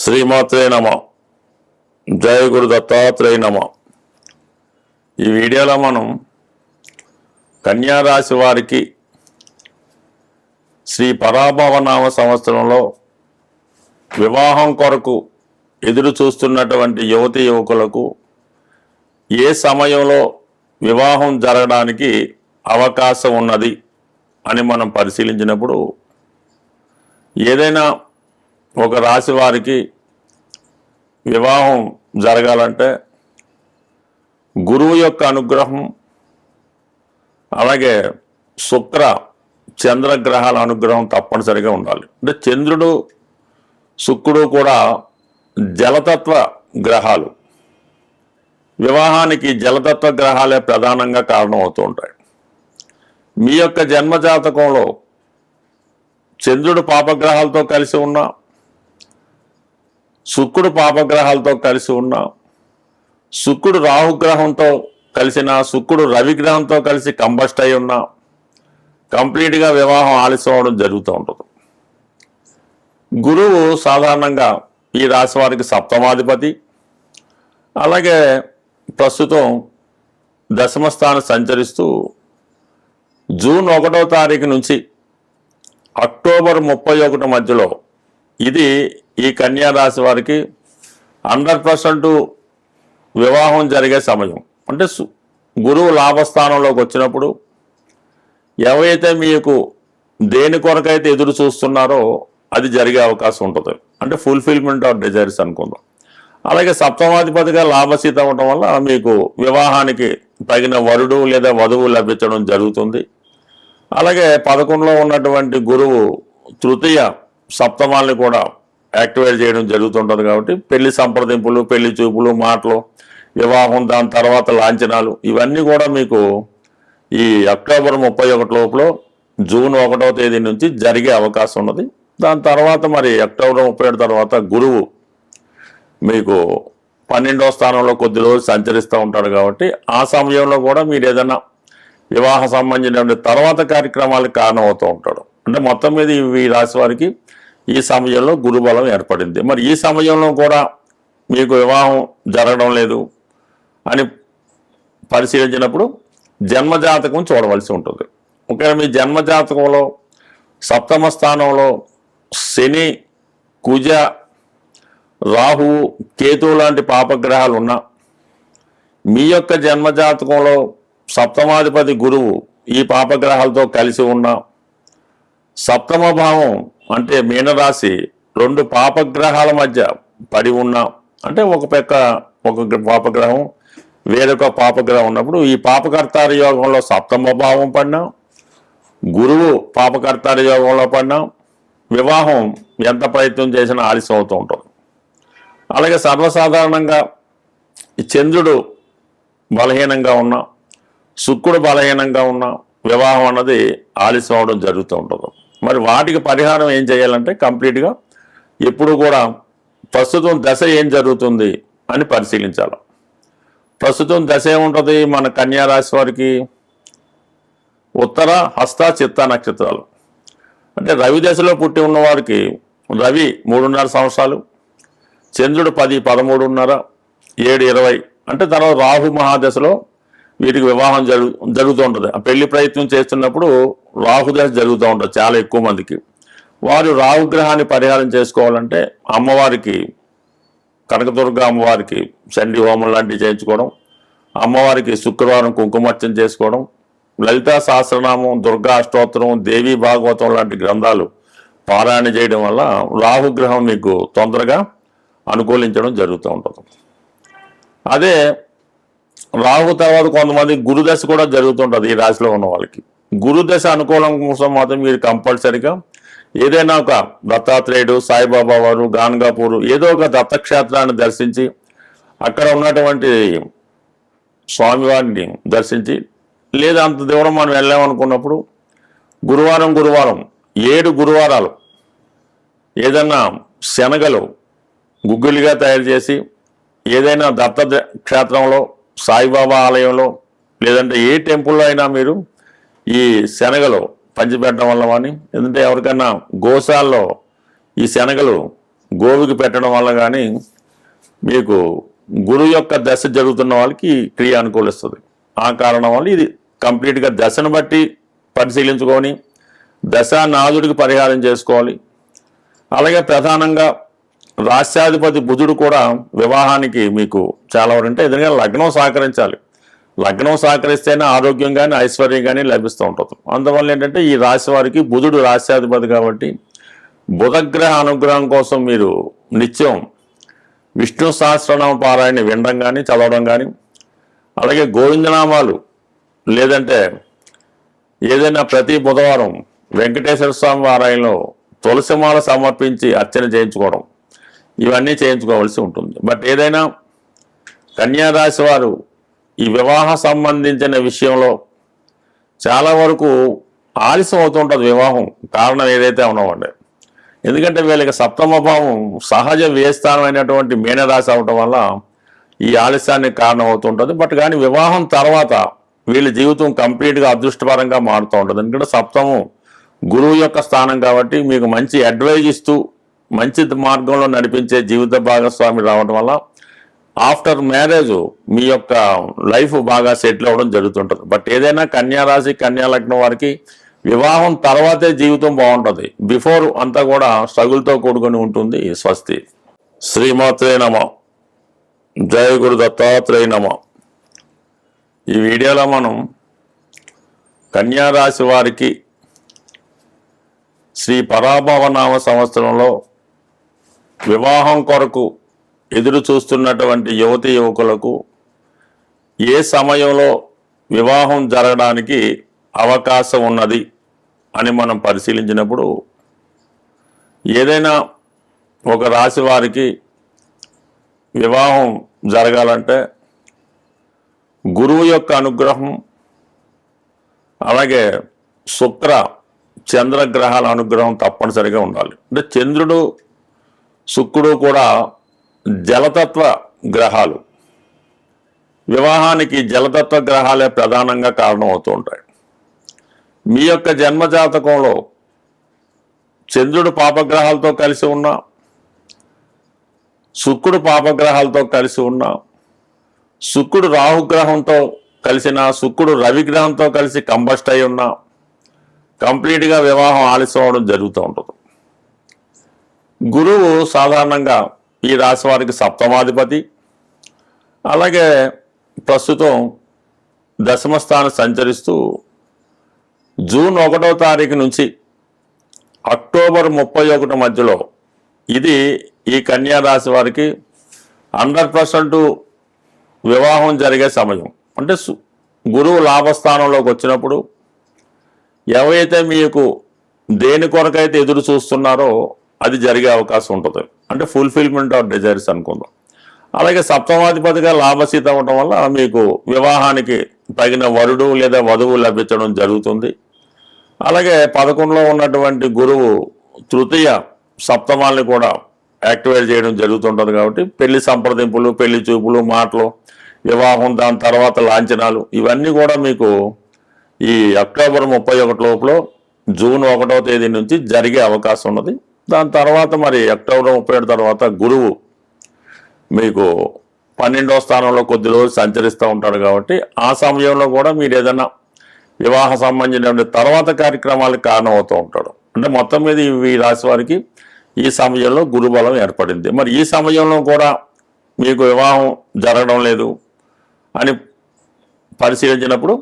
శ్రీమాత్రే నమ. జయ గురు దత్తాత్రేయ నమ. ఈ వీడియోలో మనం కన్యారాశి వారికి శ్రీ పరాభవనామ సంవత్సరంలో వివాహం కొరకు ఎదురు చూస్తున్నటువంటి యువతి యువకులకు ఏ సమయంలో వివాహం జరగడానికి అవకాశం ఉన్నది అని మనం పరిశీలించినప్పుడు, ఏదైనా ఒక రాశి వారికి వివాహం జరగాలంటే గురువు యొక్క అనుగ్రహం, అలాగే శుక్ర చంద్రగ్రహాల అనుగ్రహం తప్పనిసరిగా ఉండాలి. అంటే చంద్రుడు శుక్రుడు కూడా జలతత్వ గ్రహాలు. వివాహానికి జలతత్వ గ్రహాలే ప్రధానంగా కారణం అవుతూ ఉంటాయి. మీ యొక్క జన్మజాతకంలో చంద్రుడు పాపగ్రహాలతో కలిసి ఉన్నా, శుక్రుడు పాపగ్రహాలతో కలిసి ఉన్నా, శుక్రుడు రాహుగ్రహంతో కలిసిన, శుక్రుడు రవిగ్రహంతో కలిసి కంబస్ట్ అయి ఉన్నా కంప్లీట్గా వివాహం ఆలస్యం అవడం జరుగుతూ ఉంటుంది. గురువు సాధారణంగా ఈ రాశి వారికి సప్తమాధిపతి. అలాగే ప్రస్తుతం దశమ స్థానం సంచరిస్తూ జూన్ 1వ తారీఖు నుంచి అక్టోబర్ 31 మధ్యలో ఇది ఈ కన్యా రాశి వారికి 100% వివాహం జరిగే సమయం. అంటే గురువు లాభస్థానంలోకి వచ్చినప్పుడు ఎవరైతే మీకు దేని కొరకైతే ఎదురు చూస్తున్నారో అది జరిగే అవకాశం ఉంటుంది. అంటే ఫుల్ఫిల్మెంట్ ఆఫ్ డిజైర్స్ అనుకుందాం. అలాగే సప్తమాధిపతిగా లాభస్థితి అవ్వడం వల్ల మీకు వివాహానికి తగిన వరుడు లేదా వధువు లభించడం జరుగుతుంది. అలాగే 11లో ఉన్నటువంటి గురువు తృతీయ సప్తమాల్ని కూడా యాక్టివేట్ చేయడం జరుగుతుంటుంది. కాబట్టి పెళ్లి సంప్రదింపులు, పెళ్లి చూపులు, మాటలు, వివాహం, దాని తర్వాత లాంఛనాలు ఇవన్నీ కూడా మీకు ఈ అక్టోబర్ 31 లోపల జూన్ 1వ తేదీ నుంచి జరిగే అవకాశం ఉన్నది. దాని తర్వాత మరి అక్టోబర్ 37 తర్వాత గురువు మీకు 12వ స్థానంలో కొద్ది రోజులు సంచరిస్తూ ఉంటాడు. కాబట్టి ఆ సమయంలో కూడా మీరు ఏదైనా వివాహ సంబంధించిన తర్వాత కార్యక్రమాలకు కారణం అవుతూ ఉంటాడు. అంటే మొత్తం మీద ఈ రాశి వారికి ఈ సమయంలో గురుబలం ఏర్పడింది. మరి ఈ సమయంలో కూడా మీకు వివాహం జరగడం లేదు అని పరిశీలించినప్పుడు జన్మజాతకం చూడవలసి ఉంటుంది. ఒకవేళ మీ జన్మజాతకంలో సప్తమ స్థానంలో శని, కుజ, రాహువు, కేతువు లాంటి పాపగ్రహాలు ఉన్నా, మీ యొక్క జన్మజాతకంలో సప్తమాధిపతి గురువు ఈ పాపగ్రహాలతో కలిసి ఉన్న, సప్తమ భావం అంటే మీనరాశి 2 పాపగ్రహాల మధ్య పడి ఉన్నా, అంటే ఒక పాపగ్రహం వేరొక పాపగ్రహం ఉన్నప్పుడు ఈ పాపకర్తార యోగంలో సప్తమ భావం పడినా, గురువు పాపకర్తార యోగంలో పడినా వివాహం ఎంత ప్రయత్నం చేసినా ఆలస్యం అవుతూ ఉంటుంది. అలాగే సర్వసాధారణంగా చంద్రుడు బలహీనంగా ఉన్నా, శుక్రుడు బలహీనంగా ఉన్నా వివాహం అన్నది ఆలస్యం అవడం జరుగుతూ ఉంటుంది. మరి వాటికి పరిహారం ఏం చేయాలంటే కంప్లీట్గా ఎప్పుడు కూడా ప్రస్తుతం దశ ఏం జరుగుతుంది అని పరిశీలించాలి. ప్రస్తుతం దశ ఏముంటుంది మన కన్యా రాశి వారికి? ఉత్తర, హస్త, చిత్త నక్షత్రాలు. అంటే రవి దశలో పుట్టి ఉన్నవారికి రవి 3.5 సంవత్సరాలు, చంద్రుడు 10, 13.5, 7, 20. అంటే తర్వాత రాహు మహాదశలో వీటికి వివాహం జరుగుతూ ఉంటుంది. పెళ్లి ప్రయత్నం చేస్తున్నప్పుడు రాహుదశ జరుగుతూ ఉంటుంది చాలా ఎక్కువ మందికి. వారు రాహుగ్రహాన్ని పరిహారం చేసుకోవాలంటే అమ్మవారికి, కనకదుర్గ అమ్మవారికి చండీ హోమం లాంటివి చేయించుకోవడం, అమ్మవారికి శుక్రవారం కుంకుమార్చన చేసుకోవడం, లలితా సహస్రనామం, దుర్గా అష్టోత్తరం, దేవీ భాగవతం లాంటి గ్రంథాలు పారాయణ చేయడం వల్ల రాహుగ్రహం మీకు తొందరగా అనుకూలించడం జరుగుతూ ఉంటుంది. అదే రాహు తర్వాత కొంతమంది గురుదశ కూడా జరుగుతుంటుంది ఈ రాశిలో ఉన్న వాళ్ళకి. గురుదశ అనుకూలం కోసం మాత్రం మీరు కంపల్సరిగా ఏదైనా ఒక దత్తాత్రేయుడు, సాయిబాబా వారు, గాన్గాపూర్ ఏదో ఒక దత్తక్షేత్రాన్ని దర్శించి అక్కడ ఉన్నటువంటి స్వామివారిని దర్శించి, లేదా అంత దూరం మనం వెళ్ళామనుకున్నప్పుడు గురువారం 7 గురువారాలు ఏదన్నా శనగలు గుగ్గిలిగా తయారు చేసి ఏదైనా దత్త క్షేత్రంలో, సాయిబాబా ఆలయంలో, లేదంటే ఏ టెంపుల్లో అయినా మీరు ఈ శనగలు పంచిపెట్టడం వల్ల కానీ, ఎందుకంటే ఎవరికైనా గోశాలలో ఈ శనగలు గోవుకి పెట్టడం వల్ల కానీ మీకు గురువు యొక్క దశ జరుగుతున్న వాళ్ళకి క్రియ అనుకూలిస్తుంది. ఆ కారణం వల్ల ఇది కంప్లీట్గా దశను బట్టి పరిశీలించుకొని దశానాథుడికి పరిహారం చేసుకోవాలి. అలాగే ప్రధానంగా రాష్ట్రాధిపతి బుధుడు కూడా వివాహానికి మీకు చాలా వరంటే ఎందుకంటే లగ్నం సహకరించాలి. లగ్నం సహకరిస్తేనే ఆరోగ్యం కానీ ఐశ్వర్యం కానీ లభిస్తూ ఉంటుంది. అందువల్ల ఏంటంటే ఈ రాశి వారికి బుధుడు రాష్ట్రాధిపతి కాబట్టి బుధగ్రహ అనుగ్రహం కోసం మీరు నిత్యం విష్ణు సహస్రనామ పారాయణ వినడం కానీ చదవడం కానీ, అలాగే గోవిందనామాలు లేదంటే ఏదైనా ప్రతి బుధవారం వెంకటేశ్వర స్వామి పారాయణలో తులసిమాల సమర్పించి అర్చన చేయించుకోవడం, ఇవన్నీ చేయించుకోవాల్సి ఉంటుంది. బట్ ఏదైనా కన్యారాశి వారు ఈ వివాహ సంబంధించిన విషయంలో చాలా వరకు ఆలస్యం అవుతుంటుంది వివాహం. కారణం ఏదైతే ఉన్నామండి, ఎందుకంటే వీళ్ళకి సప్తమ భావం సహజ వ్యయస్థానమైనటువంటి మీనరాశి అవటం వల్ల ఈ ఆలస్యానికి కారణం అవుతుంటుంది. బట్ కానీ వివాహం తర్వాత వీళ్ళ జీవితం కంప్లీట్గా అదృష్టపరంగా మారుతూ ఉంటుంది. ఎందుకంటే సప్తమం గురువు యొక్క స్థానం కాబట్టి మీకు మంచి అడ్వైజ్ ఇస్తూ మంచి మార్గంలో నడిపించే జీవిత భాగస్వామి రావడం వల్ల ఆఫ్టర్ మ్యారేజ్ మీ యొక్క లైఫ్ బాగా సెటిల్ అవ్వడం జరుగుతుంటుంది. బట్ ఏదైనా కన్యారాశి కన్యా లగ్నం వారికి వివాహం తర్వాతే జీవితం బాగుంటుంది. బిఫోర్ అంతా కూడా స్ట్రగుల్తో కూడుకొని ఉంటుంది. స్వస్తి. శ్రీమాత్రే నమః. జయ గురు దత్తాత్రేయ నమః. ఈ వీడియోలో మనం కన్యారాశి వారికి శ్రీ పరాభవనామ సంవత్సరంలో వివాహం కొరకు ఎదురు చూస్తున్నటువంటి యువతి యువకులకు ఏ సమయంలో వివాహం జరగడానికి అవకాశం ఉన్నది అని మనం పరిశీలించినప్పుడు, ఏదైనా ఒక రాశి వారికి వివాహం జరగాలంటే గురువు యొక్క అనుగ్రహం, అలాగే శుక్ర చంద్రగ్రహాల అనుగ్రహం తప్పనిసరిగా ఉండాలి. అంటే చంద్రుడు శుక్రుడు కూడా జలతత్వ గ్రహాలు. వివాహానికి జలతత్వ గ్రహాలే ప్రధానంగా కారణం అవుతూ ఉంటాయి. మీ యొక్క జన్మజాతకంలో చంద్రుడు పాపగ్రహాలతో కలిసి ఉన్నా, శుక్రుడు పాపగ్రహాలతో కలిసి ఉన్నా, శుక్రుడు రాహుగ్రహంతో కలిసిన, శుక్రుడు రవిగ్రహంతో కలిసి కంబస్ట్ అయి ఉన్నా కంప్లీట్గా వివాహం ఆలస్యం అవడం జరుగుతూ ఉంటుంది. గురువు సాధారణంగా ఈ రాశి వారికి సప్తమాధిపతి. అలాగే ప్రస్తుతం దశమ స్థానం సంచరిస్తూ జూన్ 1వ తారీఖు నుంచి అక్టోబర్ 31 మధ్యలో ఇది ఈ కన్యా రాశి వారికి 100% వివాహం జరిగే సమయం. అంటే గురువు లాభస్థానంలోకి వచ్చినప్పుడు ఎవరైతే మీకు దేని కొరకైతే ఎదురు చూస్తున్నారో అది జరిగే అవకాశం ఉంటుంది. అంటే ఫుల్ఫిల్మెంట్ ఆఫ్ డిజైర్స్ అనుకుందాం. అలాగే సప్తమాధిపతిగా లాభస్థిత అవ్వడం వల్ల మీకు వివాహానికి తగిన వరుడు లేదా వధువు లభించడం జరుగుతుంది. అలాగే 11లో ఉన్నటువంటి గురువు తృతీయ సప్తమాల్ని కూడా యాక్టివేట్ చేయడం జరుగుతుంటుంది. కాబట్టి పెళ్లి సంప్రదింపులు, పెళ్లి చూపులు, మాటలు, వివాహం, దాని తర్వాత లాంఛనాలు, ఇవన్నీ కూడా మీకు ఈ అక్టోబర్ 31 లోపల జూన్ 1వ తేదీ నుంచి జరిగే అవకాశం ఉన్నది. దాని తర్వాత మరి అక్టోబర్ 37 తర్వాత గురువు మీకు 12వ స్థానంలో కొద్ది రోజులు సంచరిస్తూ ఉంటాడు. కాబట్టి ఆ సమయంలో కూడా మీరు ఏదైనా వివాహ సంబంధించిన తర్వాత కార్యక్రమాలకు కారణం అవుతూ ఉంటాడు. అంటే మొత్తం మీద ఈ రాశి వారికి ఈ సమయంలో గురుబలం ఏర్పడింది. మరి ఈ సమయంలో కూడా మీకు వివాహం జరగడం లేదు అని పరిశీలించినప్పుడు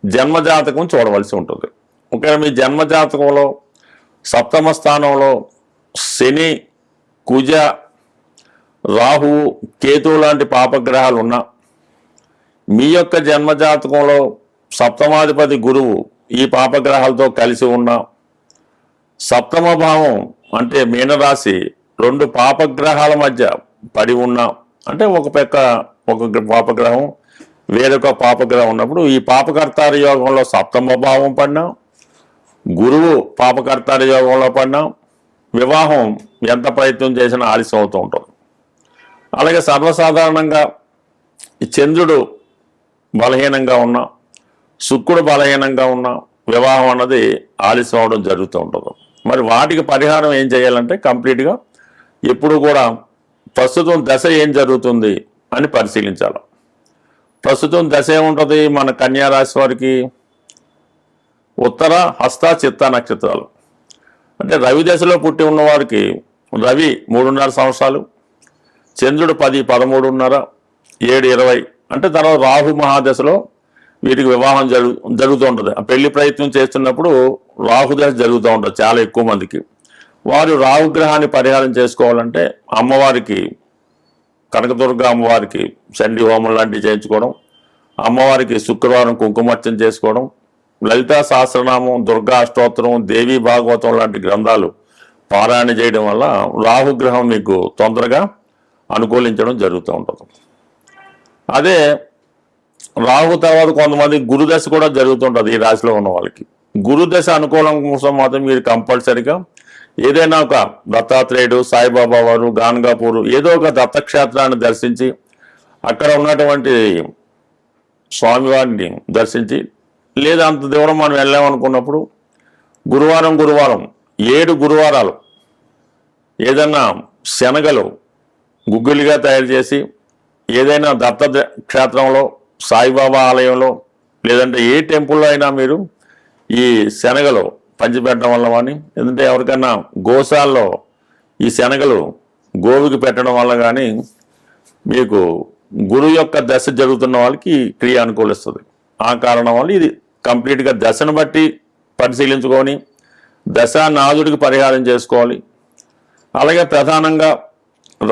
జన్మజాతకం చూడవలసి ఉంటుంది. ఒకవేళ మీ జన్మజాతకంలో సప్తమ స్థానంలో శని, కుజ, రాహువు, కేతువు లాంటి పాపగ్రహాలు ఉన్నా, మీ యొక్క జన్మజాతకంలో సప్తమాధిపతి గురువు ఈ పాపగ్రహాలతో కలిసి ఉన్న, సప్తమ భావం అంటే మీనరాశి 2 పాపగ్రహాల మధ్య పడి ఉన్నా, అంటే ఒక పాపగ్రహం వేరొక పాపగ్రహం ఉన్నప్పుడు ఈ పాపకర్తార యోగంలో సప్తమ భావం పడినా, గురువు పాపకర్తార యోగంలో పడినా వివాహం ఎంత ప్రయత్నం చేసినా ఆలస్యం అవుతూ ఉంటుంది. అలాగే సర్వసాధారణంగా ఈ చంద్రుడు బలహీనంగా ఉన్నా, శుక్రుడు బలహీనంగా ఉన్నా వివాహం అన్నది ఆలస్యం అవడం జరుగుతూ ఉంటుంది. మరి వాటికి పరిహారం ఏం చేయాలంటే కంప్లీట్గా ఎప్పుడు కూడా ప్రస్తుతం దశ ఏం జరుగుతుంది అని పరిశీలించాలి. ప్రస్తుతం దశ ఏముంటుంది మన కన్యా రాశి వారికి? ఉత్తర, హస్త, చిత్త నక్షత్రాలు. అంటే రవి దశలో పుట్టి ఉన్నవారికి రవి 3.5 సంవత్సరాలు, చంద్రుడు 10, 13.5, 7, 20. అంటే తర్వాత రాహు మహాదశలో వీటికి వివాహం జరుగుతూ ఉంటుంది. పెళ్లి ప్రయత్నం చేస్తున్నప్పుడు రాహు దశ జరుగుతూ ఉంటుంది చాలా ఎక్కువ మందికి. వారు రాహుగ్రహాన్ని పరిహారం చేసుకోవాలంటే అమ్మవారికి, కనకదుర్గ అమ్మవారికి చండీ హోమం లాంటివి చేయించుకోవడం, అమ్మవారికి శుక్రవారం కుంకుమార్చన చేసుకోవడం, లలితా సహస్రనామం, దుర్గా అష్టోత్తరం, దేవీ భాగవతం లాంటి గ్రంథాలు పారాయణ చేయడం వల్ల రాహుగ్రహం మీకు తొందరగా అనుకూలించడం జరుగుతూ ఉంటుంది. అదే రాహు తర్వాత కొంతమంది గురుదశ కూడా జరుగుతుంటుంది ఈ రాశిలో ఉన్న వాళ్ళకి. గురుదశ అనుకూలం కోసం మాత్రం మీరు కంపల్సరిగా ఏదైనా ఒక దత్తాత్రేయుడు, సాయిబాబా వారు, గాన్గాపూర్ ఏదో ఒక దత్తక్షేత్రాన్ని దర్శించి అక్కడ ఉన్నటువంటి స్వామివారిని దర్శించి, లేదా అంత దూరం మనం వెళ్ళామనుకున్నప్పుడు గురువారం 7 గురువారాలు ఏదన్నా శనగలు గుగ్గిలిగా తయారు చేసి ఏదైనా దత్త క్షేత్రంలో, సాయిబాబా ఆలయంలో, లేదంటే ఏ టెంపుల్లో అయినా మీరు ఈ శనగలు పంచిపెట్టడం వల్ల కానీ, ఎందుకంటే ఎవరికైనా గోశాల్లో ఈ శనగలు గోవుకి పెట్టడం వల్ల కానీ మీకు గురువు యొక్క దశ జరుగుతున్న వాళ్ళకి క్రియ అనుకూలిస్తుంది. ఆ కారణం వల్ల ఇది కంప్లీట్గా దశను బట్టి పరిశీలించుకొని దశానాథుడికి పరిహారం చేసుకోవాలి. అలాగే ప్రధానంగా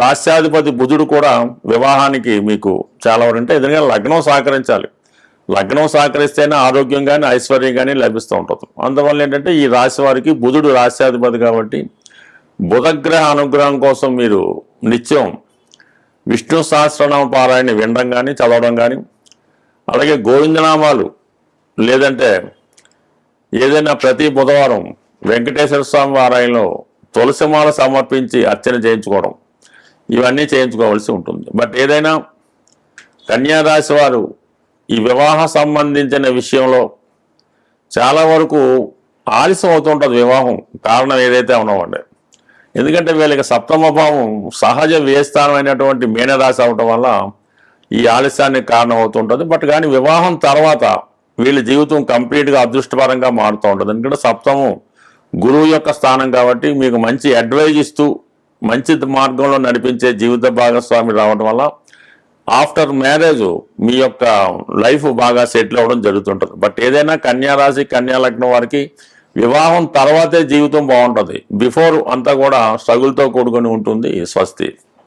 రాష్ట్రాధిపతి బుధుడు కూడా వివాహానికి మీకు చాలా వరంటే ఎందుకంటే లగ్నం సహకరించాలి. లగ్నం సహకరిస్తేనే ఆరోగ్యం కానీ ఐశ్వర్యం కానీ లభిస్తూ ఉంటుంది. అందువల్ల ఏంటంటే ఈ రాశి వారికి బుధుడు రాష్ట్రాధిపతి కాబట్టి బుధగ్రహ అనుగ్రహం కోసం మీరు నిత్యం విష్ణు సహస్రనామ పారాయణ వినడం కానీ, చదవడం కానీ, అలాగే గోవిందనామాలు, లేదంటే ఏదైనా ప్రతి బుధవారం వెంకటేశ్వర స్వామి ఆలయంలో తులసిమాల సమర్పించి అర్చన చేయించుకోవడం, ఇవన్నీ చేయించుకోవాల్సి ఉంటుంది. బట్ ఏదైనా కన్యారాశి వారు ఈ వివాహ సంబంధించిన విషయంలో చాలా వరకు ఆలస్యం అవుతుంటుంది వివాహం. కారణం ఏదైతే ఉన్నామండి, ఎందుకంటే వీళ్ళకి సప్తమ భావం సహజ వ్యయస్థానమైనటువంటి మీనరాశి అవటం వల్ల ఈ ఆలస్యానికి కారణం అవుతుంటుంది. బట్ కానీ వివాహం తర్వాత వీళ్ళ జీవితం కంప్లీట్గా అదృష్టపరంగా మారుతూ ఉంటుంది. ఎందుకంటే సప్తమం గురువు యొక్క స్థానం కాబట్టి మీకు మంచి అడ్వైజ్ ఇస్తూ మంచి మార్గంలో నడిపించే జీవిత భాగస్వామి రావడం వల్ల ఆఫ్టర్ మ్యారేజ్ మీ యొక్క లైఫ్ బాగా సెటిల్ అవ్వడం జరుగుతుంటుంది. బట్ ఏదైనా కన్యా రాశి, కన్యా లగ్నం వారికి వివాహం తర్వాతే జీవితం బాగుంటుంది. బిఫోర్ అంతా కూడా స్ట్రగుల్తో కూడుకొని ఉంటుంది. స్వస్తి.